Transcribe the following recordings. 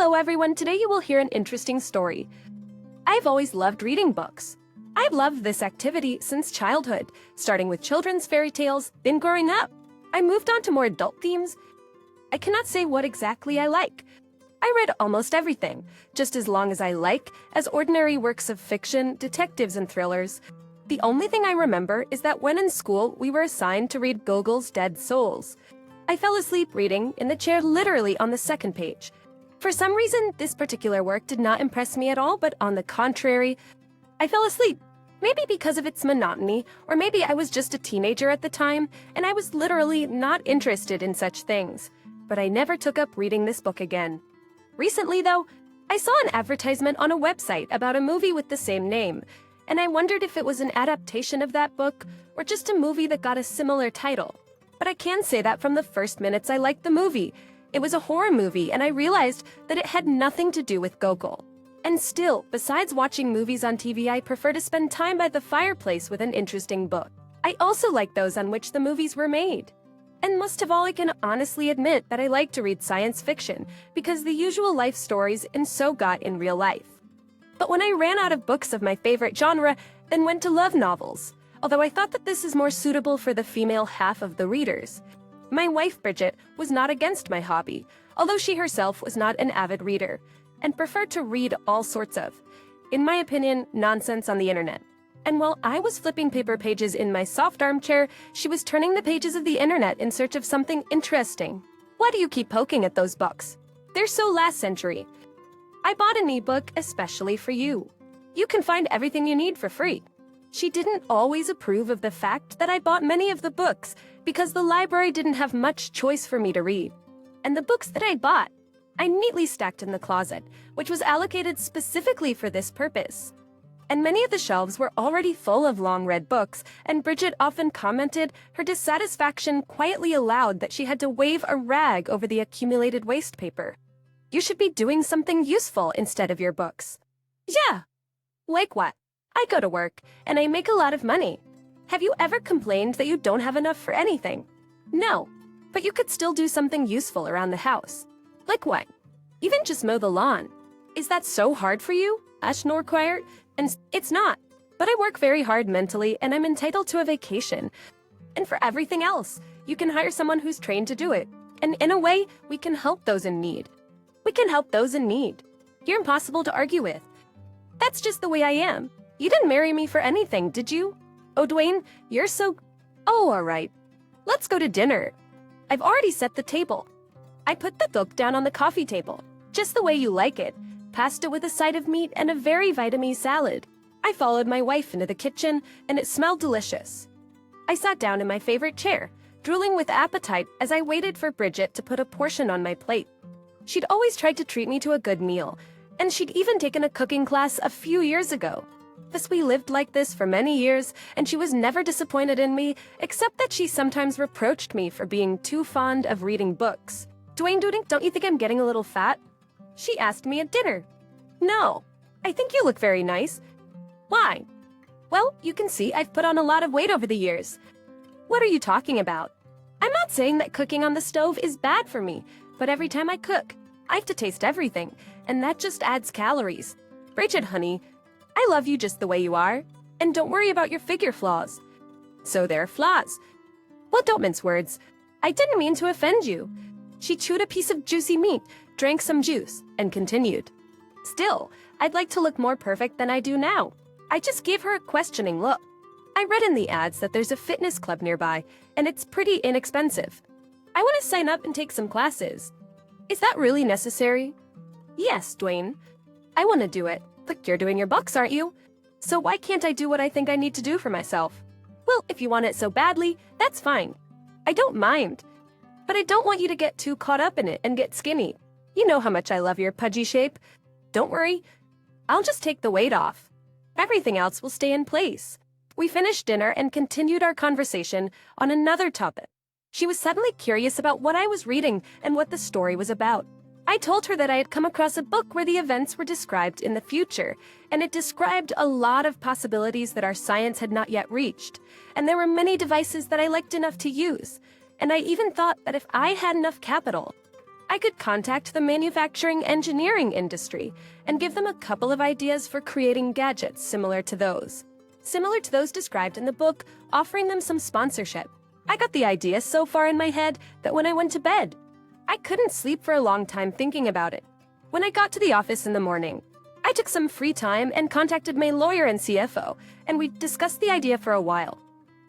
Hello everyone, today you will hear an interesting story. I've always loved reading books. I've loved this activity since childhood, starting with children's fairy tales, then growing up. I moved on to more adult themes. I cannot say what exactly I like. I read almost everything, just as long as I like, as ordinary works of fiction, detectives, and thrillers. The only thing I remember is that when in school, we were assigned to read Gogol's Dead Souls. I fell asleep reading in the chair literally on the second page. For some reason, this particular work did not impress me at all, but on the contrary, I fell asleep. Maybe because of its monotony, or maybe I was just a teenager at the time, and I was literally not interested in such things. But I never took up reading this book again. Recently, though, I saw an advertisement on a website about a movie with the same name, and I wondered if it was an adaptation of that book, or just a movie that got a similar title. But I can say that from the first minutes I liked the movie. It was a horror movie, and I realized that it had nothing to do with Gogol. And still, besides watching movies on TV, I prefer to spend time by the fireplace with an interesting book. I also like those on which the movies were made. And most of all, I can honestly admit that I like to read science fiction, because the usual life stories and so got in real life. But when I ran out of books of my favorite genre, then went to love novels, although I thought that this is more suitable for the female half of the readers. My wife, Bridget, was not against my hobby, although she herself was not an avid reader, and preferred to read all sorts of, in my opinion, nonsense on the internet. And while I was flipping paper pages in my soft armchair, she was turning the pages of the internet in search of something interesting. Why do you keep poking at those books? They're so last century. I bought an ebook especially for you. You can find everything you need for free. She didn't always approve of the fact that I bought many of the books because the library didn't have much choice for me to read. And the books that I bought, I neatly stacked in the closet, which was allocated specifically for this purpose. And many of the shelves were already full of long-read books, and Bridget often commented her dissatisfaction quietly aloud that she had to wave a rag over the accumulated waste paper. You should be doing something useful instead of your books. Yeah. Like what? I go to work, and I make a lot of money. Have you ever complained that you don't have enough for anything? No, but you could still do something useful around the house. Like what? Even just mow the lawn. Is that so hard for you? Ashnor inquired. And it's not. But I work very hard mentally, and I'm entitled to a vacation. And for everything else, you can hire someone who's trained to do it. And in a way, we can help those in need. We can help those in need. You're impossible to argue with. That's just the way I am. You didn't marry me for anything, did you? Oh, Dwayne, you're so... Oh, all right. Let's go to dinner. I've already set the table. I put the book down on the coffee table, just the way you like it, pasta with a side of meat and a very vitamin salad. I followed my wife into the kitchen, and it smelled delicious. I sat down in my favorite chair, drooling with appetite as I waited for Bridget to put a portion on my plate. She'd always tried to treat me to a good meal, and she'd even taken a cooking class a few years ago. Thus, we lived like this for many years, and she was never disappointed in me, except that she sometimes reproached me for being too fond of reading books. Dwayne, don't you think I'm getting a little fat? She asked me at dinner. No, I think you look very nice. Why? Well, you can see I've put on a lot of weight over the years. What are you talking about? I'm not saying that cooking on the stove is bad for me, but every time I cook, I have to taste everything, and that just adds calories. Bridget, honey, I love you just the way you are, and don't worry about your figure flaws. So there are flaws. Well, don't mince words. I didn't mean to offend you. She chewed a piece of juicy meat, drank some juice, and continued. Still, I'd like to look more perfect than I do now. I just gave her a questioning look. I read in the ads that there's a fitness club nearby, and it's pretty inexpensive. I want to sign up and take some classes. Is that really necessary? Yes, Dwayne. I want to do it. But you're doing your books, aren't you? So why can't I do what I think I need to do for myself? Well, if you want it so badly, that's fine. I don't mind. But I don't want you to get too caught up in it and get skinny. You know how much I love your pudgy shape. Don't worry. I'll just take the weight off. Everything else will stay in place. We finished dinner and continued our conversation on another topic. She was suddenly curious about what I was reading and what the story was about. I told her that I had come across a book where the events were described in the future, and it described a lot of possibilities that our science had not yet reached, and there were many devices that I liked enough to use, and I even thought that if I had enough capital, I could contact the manufacturing engineering industry and give them a couple of ideas for creating gadgets similar to those described in the book, offering them some sponsorship. I got the idea so far in my head that when I went to bed, I couldn't sleep for a long time thinking about it. When I got to the office in the morning, I took some free time and contacted my lawyer and CFO, and we discussed the idea for a while.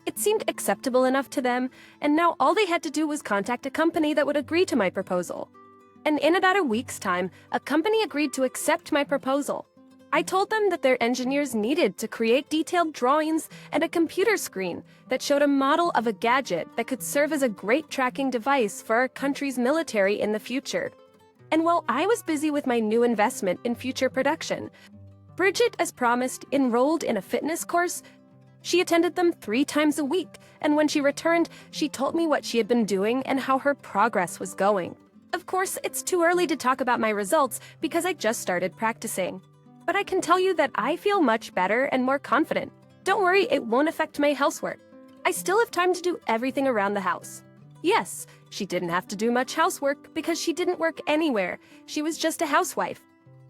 It seemed acceptable enough to them, and now all they had to do was contact a company that would agree to my proposal. And in about a week's time, a company agreed to accept my proposal. I told them that their engineers needed to create detailed drawings and a computer screen that showed a model of a gadget that could serve as a great tracking device for our country's military in the future. And while I was busy with my new investment in future production, Bridget, as promised, enrolled in a fitness course. She attended them 3 times a week, and when she returned, she told me what she had been doing and how her progress was going. Of course, it's too early to talk about my results because I just started practicing. But I can tell you that I feel much better and more confident. Don't worry, it won't affect my housework. I still have time to do everything around the house. Yes, she didn't have to do much housework because she didn't work anywhere. She was just a housewife.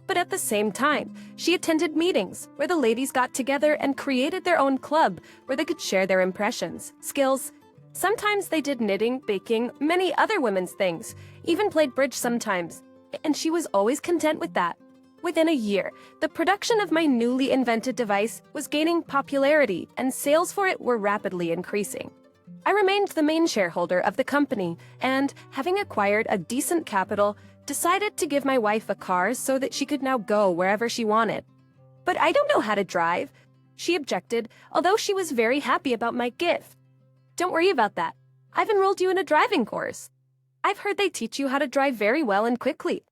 But at the same time, she attended meetings where the ladies got together and created their own club where they could share their impressions, skills. Sometimes they did knitting, baking, many other women's things, even played bridge sometimes, and she was always content with that. Within a year, the production of my newly invented device was gaining popularity and sales for it were rapidly increasing. I remained the main shareholder of the company and, having acquired a decent capital, decided to give my wife a car so that she could now go wherever she wanted. But I don't know how to drive, she objected, although she was very happy about my gift. Don't worry about that. I've enrolled you in a driving course. I've heard they teach you how to drive very well and quickly.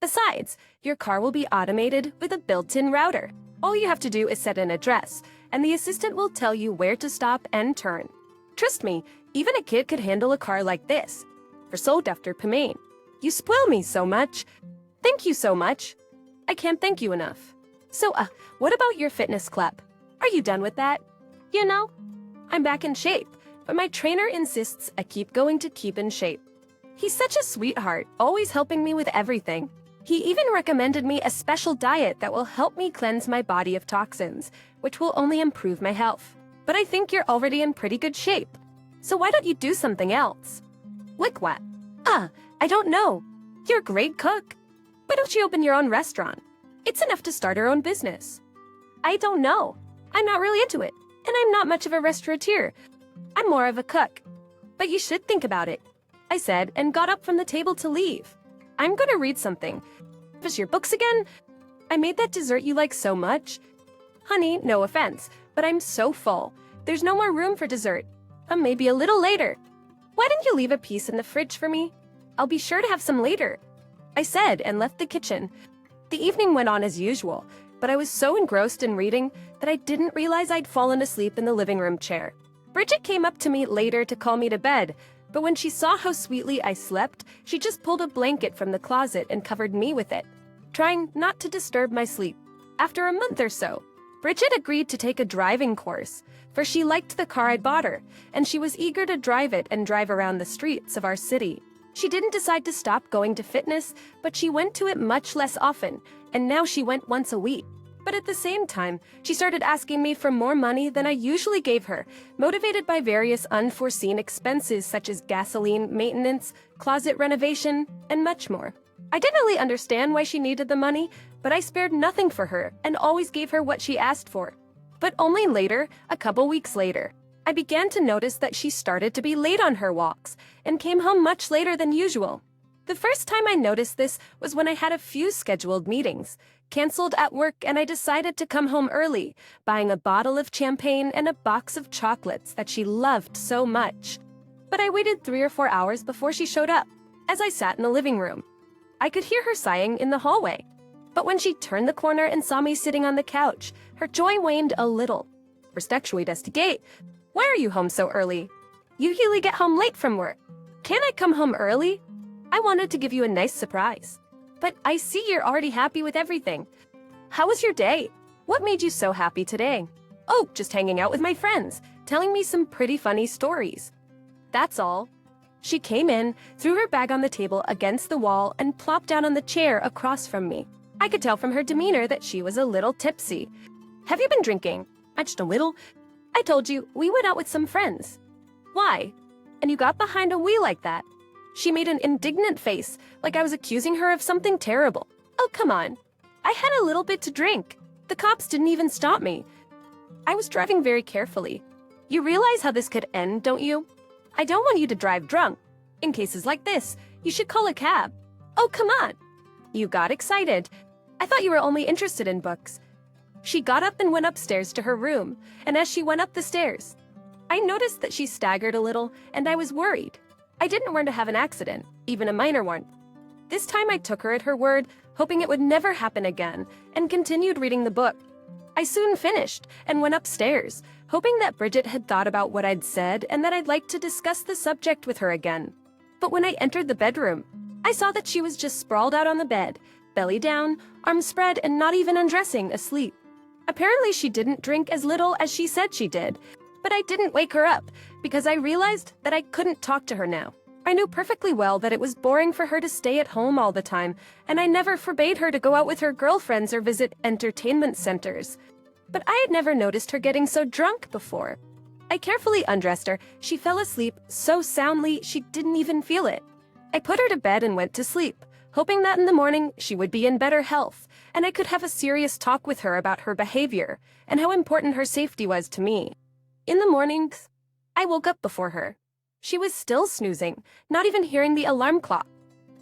Besides, your car will be automated with a built-in router. All you have to do is set an address, and the assistant will tell you where to stop and turn. Trust me, even a kid could handle a car like this. For so, Dr. Pemain, you spoil me so much. Thank you so much. I can't thank you enough. So, what about your fitness club? Are you done with that? You know, I'm back in shape, but my trainer insists I keep going to keep in shape. He's such a sweetheart, always helping me with everything. He even recommended me a special diet that will help me cleanse my body of toxins, which will only improve my health. But I think you're already in pretty good shape. So why don't you do something else? Like what? I don't know. You're a great cook. Why don't you open your own restaurant? It's enough to start our own business. I don't know. I'm not really into it, and I'm not much of a restaurateur. I'm more of a cook. But you should think about it, I said, and got up from the table to leave. I'm gonna read something. Just your books again? I made that dessert you like so much. Honey, no offense, but I'm so full. There's no more room for dessert. Maybe a little later. Why didn't you leave a piece in the fridge for me? I'll be sure to have some later, I said, and left the kitchen. The evening went on as usual, but I was so engrossed in reading that I didn't realize I'd fallen asleep in the living room chair. Bridget came up to me later to call me to bed, but when she saw how sweetly I slept, she just pulled a blanket from the closet and covered me with it, trying not to disturb my sleep. After a month or so, Bridget agreed to take a driving course, for she liked the car I'd bought her, and she was eager to drive it and drive around the streets of our city. She didn't decide to stop going to fitness, but she went to it much less often, and now she went once a week. But at the same time, she started asking me for more money than I usually gave her, motivated by various unforeseen expenses such as gasoline, maintenance, closet renovation, and much more. I didn't really understand why she needed the money, but I spared nothing for her and always gave her what she asked for. But only later, a couple weeks later, I began to notice that she started to be late on her walks and came home much later than usual. The first time I noticed this was when I had a few scheduled meetings, canceled at work, and I decided to come home early, buying a bottle of champagne and a box of chocolates that she loved so much. But I waited 3 or 4 hours before she showed up, as I sat in the living room. I could hear her sighing in the hallway. But when she turned the corner and saw me sitting on the couch, her joy waned a little. Respectually destigate, why are you home so early? You usually get home late from work. Can I come home early? I wanted to give you a nice surprise. But I see you're already happy with everything. How was your day? What made you so happy today? Oh, just hanging out with my friends, telling me some pretty funny stories. That's all. She came in, threw her bag on the table against the wall, and plopped down on the chair across from me. I could tell from her demeanor that she was a little tipsy. "Have you been drinking?" "Just a little." "I told you, we went out with some friends." "Why? And you got behind a wheel like that?" She made an indignant face, like I was accusing her of something terrible. "Oh, come on. I had a little bit to drink. The cops didn't even stop me. I was driving very carefully. You realize how this could end, don't you? I don't want you to drive drunk. In cases like this, you should call a cab." "Oh, come on." You got excited. "I thought you were only interested in books." She got up and went upstairs to her room, and as she went up the stairs, I noticed that she staggered a little, and I was worried. I didn't want to have an accident, even a minor one. This time I took her at her word, hoping it would never happen again, and continued reading the book. I soon finished and went upstairs, hoping that Bridget had thought about what I'd said and that I'd like to discuss the subject with her again. But when I entered the bedroom, I saw that she was just sprawled out on the bed, belly down, arms spread, and not even undressing, asleep. Apparently she didn't drink as little as she said she did, but I didn't wake her up because I realized that I couldn't talk to her now. I knew perfectly well that it was boring for her to stay at home all the time, and I never forbade her to go out with her girlfriends or visit entertainment centers. But I had never noticed her getting so drunk before. I carefully undressed her. She fell asleep so soundly she didn't even feel it. I put her to bed and went to sleep, hoping that in the morning she would be in better health, and I could have a serious talk with her about her behavior and how important her safety was to me. In the mornings, I woke up before her. She was still snoozing, not even hearing the alarm clock.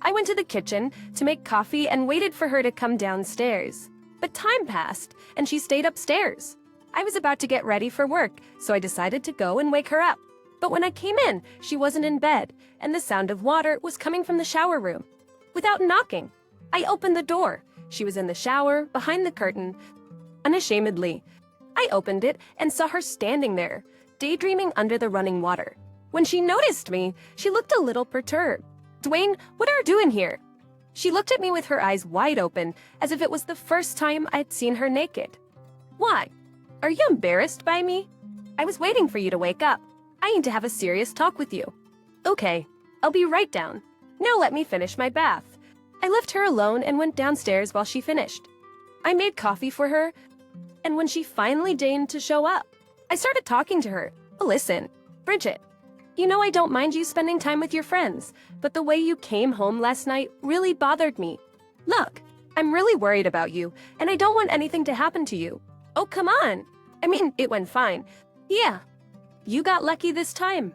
I went to the kitchen to make coffee and waited for her to come downstairs. But time passed, and she stayed upstairs. I was about to get ready for work, so I decided to go and wake her up. But when I came in, she wasn't in bed, and the sound of water was coming from the shower room. Without knocking, I opened the door. She was in the shower, behind the curtain. Unashamedly, I opened it and saw her standing there, daydreaming under the running water. When she noticed me, she looked a little perturbed. "Dwayne, what are you doing here?" She looked at me with her eyes wide open, as if it was the first time I'd seen her naked. "Why? Are you embarrassed by me?" "I was waiting for you to wake up. I need to have a serious talk with you." "Okay, I'll be right down. Now let me finish my bath." I left her alone and went downstairs while she finished. I made coffee for her, and when she finally deigned to show up, I started talking to her. "Listen, Bridget, you know I don't mind you spending time with your friends, but the way you came home last night really bothered me. Look, I'm really worried about you, and I don't want anything to happen to you." "Oh, come on. I mean, it went fine." "Yeah, you got lucky this time.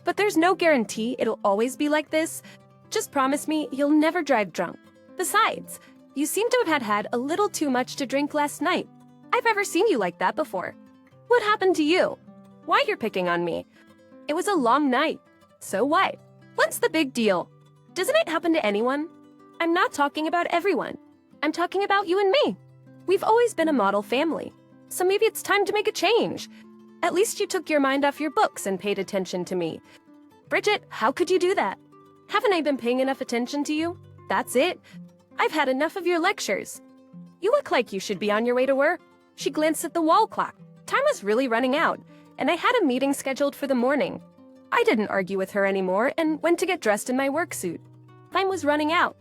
But there's no guarantee it'll always be like this. Just promise me you'll never drive drunk. Besides, you seem to have had a little too much to drink last night. I've never seen you like that before. What happened to you? Why you're picking on me? It was a long night. So what? What's the big deal? Doesn't it happen to anyone? I'm not talking about everyone. I'm talking about you and me. We've always been a model family. So maybe it's time to make a change. At least you took your mind off your books and paid attention to me." "Bridget, how could you do that? Haven't I been paying enough attention to you? That's it. I've had enough of your lectures. You look like you should be on your way to work." She glanced at the wall clock. Time was really running out, and I had a meeting scheduled for the morning. I didn't argue with her anymore and went to get dressed in my work suit. Time was running out.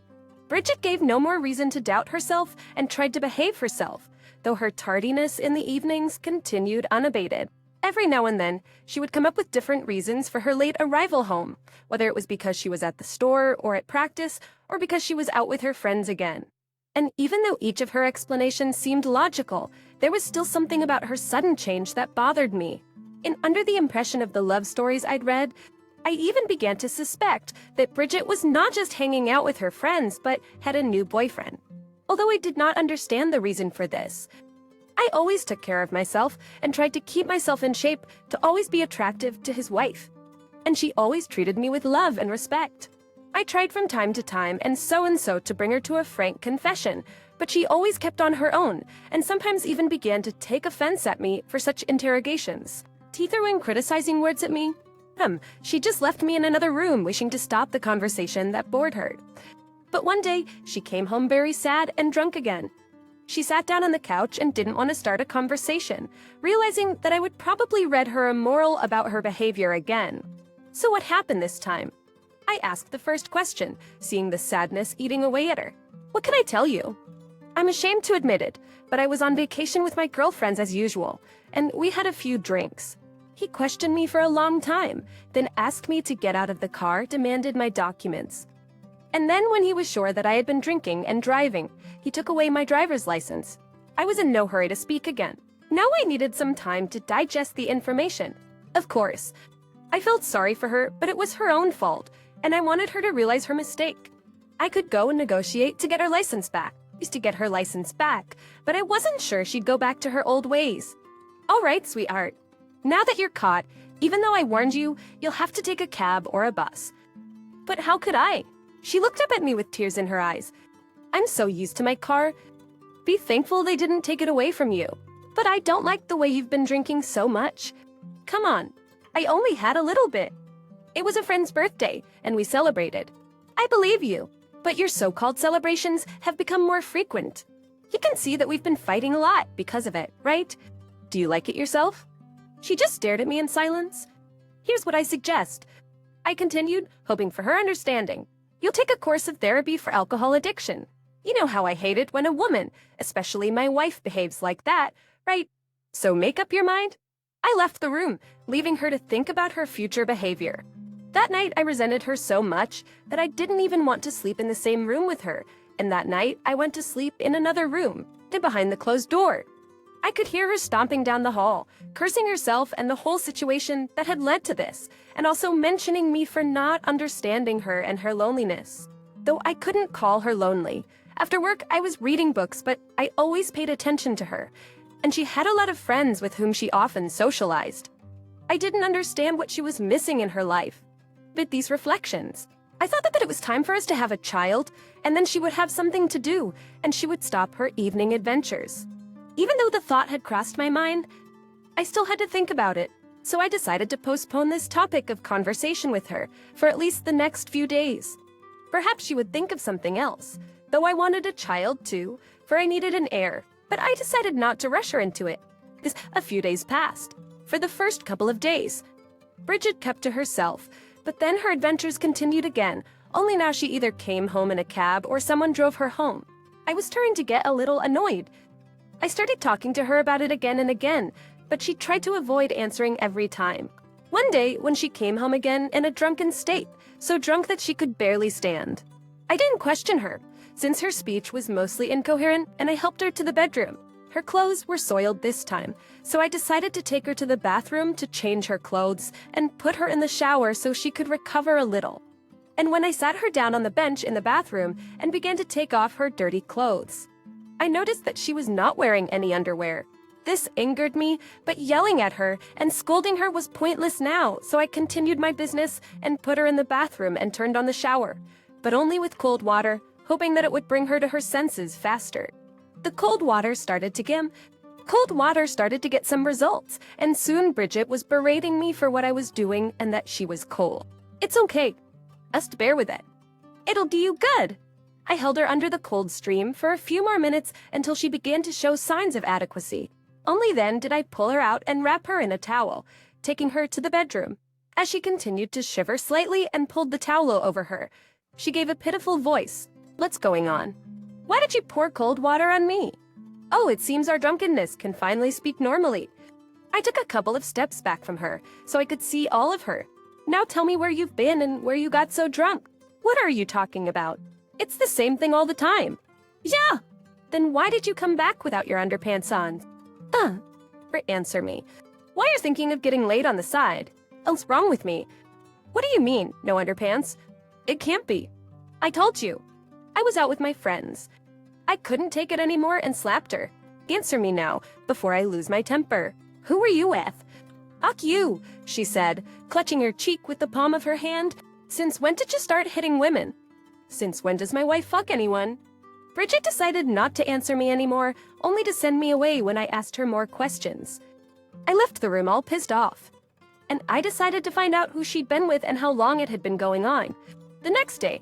Bridget gave no more reason to doubt herself and tried to behave herself, though her tardiness in the evenings continued unabated. Every now and then, she would come up with different reasons for her late arrival home, whether it was because she was at the store or at practice, or because she was out with her friends again. And even though each of her explanations seemed logical, there was still something about her sudden change that bothered me. And under the impression of the love stories I'd read, I even began to suspect that Bridget was not just hanging out with her friends, but had a new boyfriend. Although I did not understand the reason for this, I always took care of myself and tried to keep myself in shape to always be attractive to his wife. And she always treated me with love and respect. I tried from time to time and so to bring her to a frank confession, but she always kept on her own, and sometimes even began to take offense at me for such interrogations. She threw in criticizing words at me. She just left me in another room wishing to stop the conversation that bored her. But one day, she came home very sad and drunk again. She sat down on the couch and didn't want to start a conversation, realizing that I would probably read her a moral about her behavior again. So what happened this time? I asked the first question, seeing the sadness eating away at her. What can I tell you? I'm ashamed to admit it, but I was on vacation with my girlfriends as usual, and we had a few drinks. He questioned me for a long time, then asked me to get out of the car, demanded my documents. And then when he was sure that I had been drinking and driving, he took away my driver's license. I was in no hurry to speak again. Now I needed some time to digest the information. Of course, I felt sorry for her, but it was her own fault, and I wanted her to realize her mistake. I could go and negotiate to get her license back. Used to get her license back, but I wasn't sure she'd go back to her old ways. All right, sweetheart. Now that you're caught, even though I warned you, you'll have to take a cab or a bus. But how could I? She looked up at me with tears in her eyes. I'm so used to my car. Be thankful they didn't take it away from you. But I don't like the way you've been drinking so much. Come on, I only had a little bit. It was a friend's birthday, and we celebrated. I believe you, but your so-called celebrations have become more frequent. You can see that we've been fighting a lot because of it, right? Do you like it yourself? She just stared at me in silence. Here's what I suggest. I continued, hoping for her understanding. You'll take a course of therapy for alcohol addiction. You know how I hate it when a woman, especially my wife, behaves like that, right? So make up your mind. I left the room, leaving her to think about her future behavior. That night, I resented her so much that I didn't even want to sleep in the same room with her, and that night, I went to sleep in another room, behind the closed door. I could hear her stomping down the hall, cursing herself and the whole situation that had led to this, and also mentioning me for not understanding her and her loneliness. Though I couldn't call her lonely. After work, I was reading books, but I always paid attention to her, and she had a lot of friends with whom she often socialized. I didn't understand what she was missing in her life. But these reflections, I thought that it was time for us to have a child, and then she would have something to do, and she would stop her evening adventures. Even though the thought had crossed my mind, I still had to think about it, so I decided to postpone this topic of conversation with her for at least the next few days. Perhaps she would think of something else, though I wanted a child too, for I needed an heir, but I decided not to rush her into it. A few days passed. For the first couple of days, Bridget kept to herself, but then her adventures continued again, only now she either came home in a cab or someone drove her home. I was starting to get a little annoyed. I started talking to her about it again and again, but she tried to avoid answering every time. One day, when she came home again in a drunken state, so drunk that she could barely stand, I didn't question her, since her speech was mostly incoherent, and I helped her to the bedroom. Her clothes were soiled this time, so I decided to take her to the bathroom to change her clothes and put her in the shower so she could recover a little. And when I sat her down on the bench in the bathroom and began to take off her dirty clothes, I noticed that she was not wearing any underwear. This angered me, but yelling at her and scolding her was pointless now, so I continued my business and put her in the bathroom and turned on the shower, but only with cold water, hoping that it would bring her to her senses faster. The cold water started to get some results, and soon Bridget was berating me for what I was doing and that she was cold. It's okay. Just bear with it. It'll do you good. I held her under the cold stream for a few more minutes until she began to show signs of adequacy. Only then did I pull her out and wrap her in a towel, taking her to the bedroom. As she continued to shiver slightly and pulled the towel over her, she gave a pitiful voice. What's going on? Why did you pour cold water on me? Oh, it seems our drunkenness can finally speak normally. I took a couple of steps back from her, so I could see all of her. Now tell me where you've been and where you got so drunk. What are you talking about? It's the same thing all the time. Yeah! Then why did you come back without your underpants on? Answer me. Why are you thinking of getting laid on the side? What's wrong with me? What do you mean, no underpants? It can't be. I told you. I was out with my friends. I couldn't take it anymore and slapped her. Answer me now, before I lose my temper. Who were you with? Fuck you, she said, clutching her cheek with the palm of her hand. Since when did you start hitting women? Since when does my wife fuck anyone? Bridget decided not to answer me anymore, only to send me away when I asked her more questions. I left the room all pissed off, and I decided to find out who she'd been with and how long it had been going on. The next day,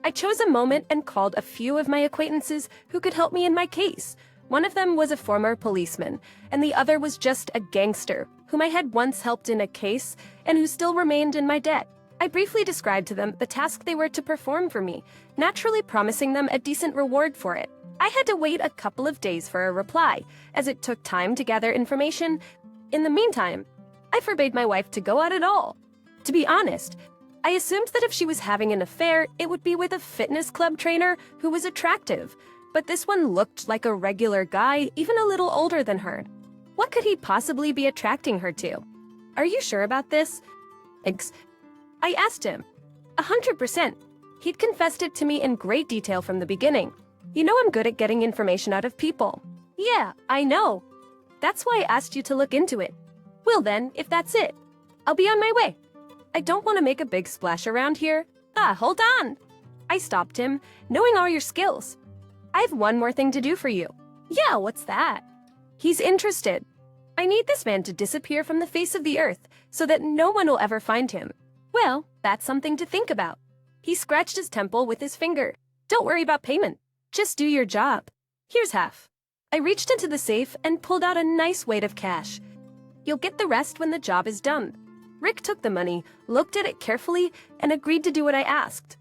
I chose a moment and called a few of my acquaintances who could help me in my case. One of them was a former policeman, and the other was just a gangster whom I had once helped in a case and who still remained in my debt. I briefly described to them the task they were to perform for me, naturally promising them a decent reward for it. I had to wait a couple of days for a reply, as it took time to gather information. In the meantime, I forbade my wife to go out at all. To be honest, I assumed that if she was having an affair, it would be with a fitness club trainer who was attractive, but this one looked like a regular guy, even a little older than her. What could he possibly be attracting her to? Are you sure about this? I asked him. 100%. He'd confessed it to me in great detail from the beginning. You know I'm good at getting information out of people. Yeah, I know. That's why I asked you to look into it. Well then, if that's it, I'll be on my way. I don't want to make a big splash around here. Hold on. I stopped him, knowing all your skills. I have one more thing to do for you. Yeah, what's that? He's interested. I need this man to disappear from the face of the earth so that no one will ever find him. Well, that's something to think about. He scratched his temple with his finger. Don't worry about payment. Just do your job. Here's half. I reached into the safe and pulled out a nice weight of cash. You'll get the rest when the job is done. Rick took the money, looked at it carefully, and agreed to do what I asked.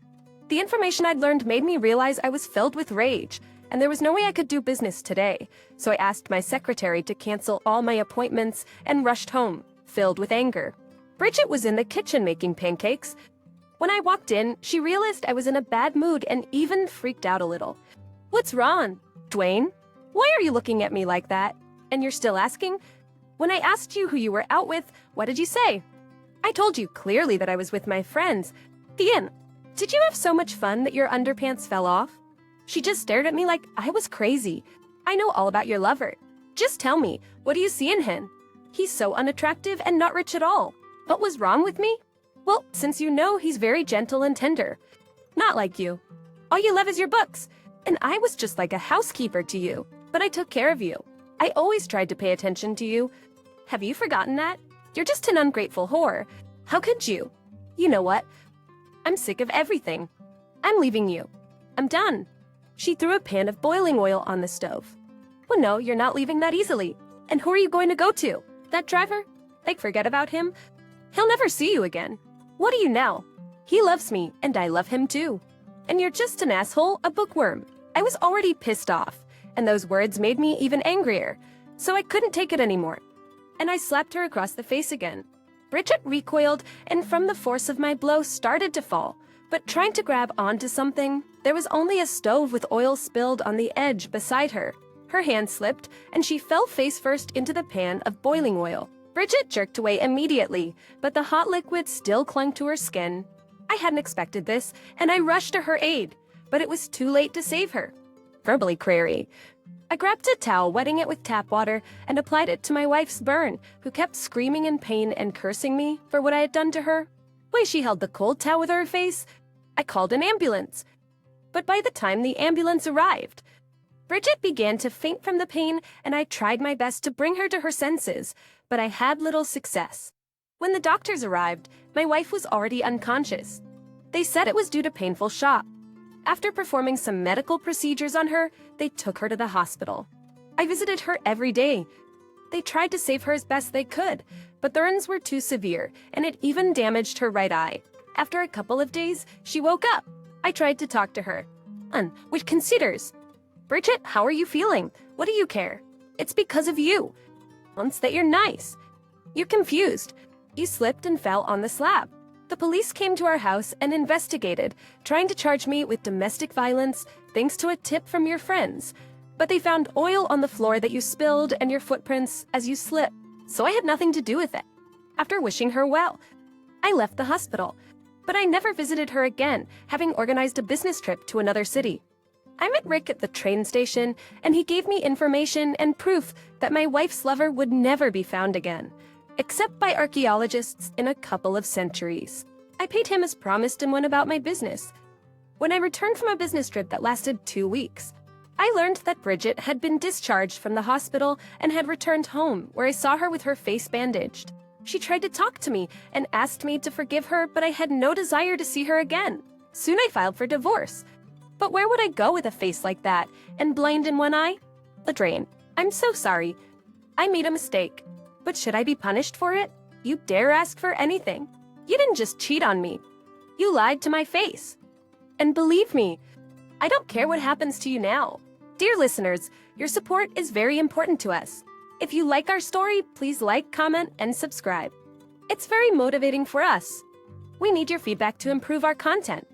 The information I'd learned made me realize I was filled with rage, and there was no way I could do business today, so I asked my secretary to cancel all my appointments and rushed home, filled with anger. Bridget was in the kitchen making pancakes. When I walked in, she realized I was in a bad mood and even freaked out a little. What's wrong, Dwayne? Why are you looking at me like that? And you're still asking? When I asked you who you were out with, what did you say? I told you clearly that I was with my friends. Ian, did you have so much fun that your underpants fell off? She just stared at me like I was crazy. I know all about your lover. Just tell me, what do you see in him? He's so unattractive and not rich at all. What was wrong with me? Well, since you know he's very gentle and tender. Not like you. All you love is your books. And I was just like a housekeeper to you. But I took care of you. I always tried to pay attention to you. Have you forgotten that? You're just an ungrateful whore. How could you? You know what? I'm sick of everything. I'm leaving you. I'm done. She threw a pan of boiling oil on the stove. Well, no, you're not leaving that easily. And who are you going to go to? That driver? Like, forget about him? He'll never see you again. What do you know? He loves me, and I love him too. And you're just an asshole, a bookworm. I was already pissed off, and those words made me even angrier, so I couldn't take it anymore. And I slapped her across the face again. Bridget recoiled, and from the force of my blow started to fall, but trying to grab onto something, there was only a stove with oil spilled on the edge beside her. Her hand slipped, and she fell face first into the pan of boiling oil. Bridget jerked away immediately, but the hot liquid still clung to her skin. I hadn't expected this, and I rushed to her aid, but it was too late to save her. Verbally query. I grabbed a towel, wetting it with tap water, and applied it to my wife's burn, who kept screaming in pain and cursing me for what I had done to her. Way she held the cold towel with her face. I called an ambulance. But by the time the ambulance arrived, Bridget began to faint from the pain, and I tried my best to bring her to her senses, but I had little success. When the doctors arrived, my wife was already unconscious. They said it was due to painful shock. After performing some medical procedures on her, they took her to the hospital. I visited her every day. They tried to save her as best they could, but the burns were too severe, and it even damaged her right eye. After a couple of days, she woke up. I tried to talk to her. Which considers, Bridget, how are you feeling? What do you care? It's because of you. Once that you're nice. You're confused. You slipped and fell on the slab. The police came to our house and investigated, trying to charge me with domestic violence thanks to a tip from your friends. But they found oil on the floor that you spilled and your footprints as you slipped, so I had nothing to do with it. After wishing her well, I left the hospital, but I never visited her again, having organized a business trip to another city. I met Rick at the train station, and he gave me information and proof that my wife's lover would never be found again, except by archaeologists in a couple of centuries. I paid him as promised and went about my business. When I returned from a business trip that lasted 2 weeks, I learned that Bridget had been discharged from the hospital and had returned home, where I saw her with her face bandaged. She tried to talk to me and asked me to forgive her, but I had no desire to see her again. Soon I filed for divorce. But where would I go with a face like that, and blind in one eye? Ladraine, I'm so sorry. I made a mistake. But should I be punished for it? You dare ask for anything. You didn't just cheat on me. You lied to my face. And believe me, I don't care what happens to you now. Dear listeners, your support is very important to us. If you like our story, please like, comment, and subscribe. It's very motivating for us. We need your feedback to improve our content.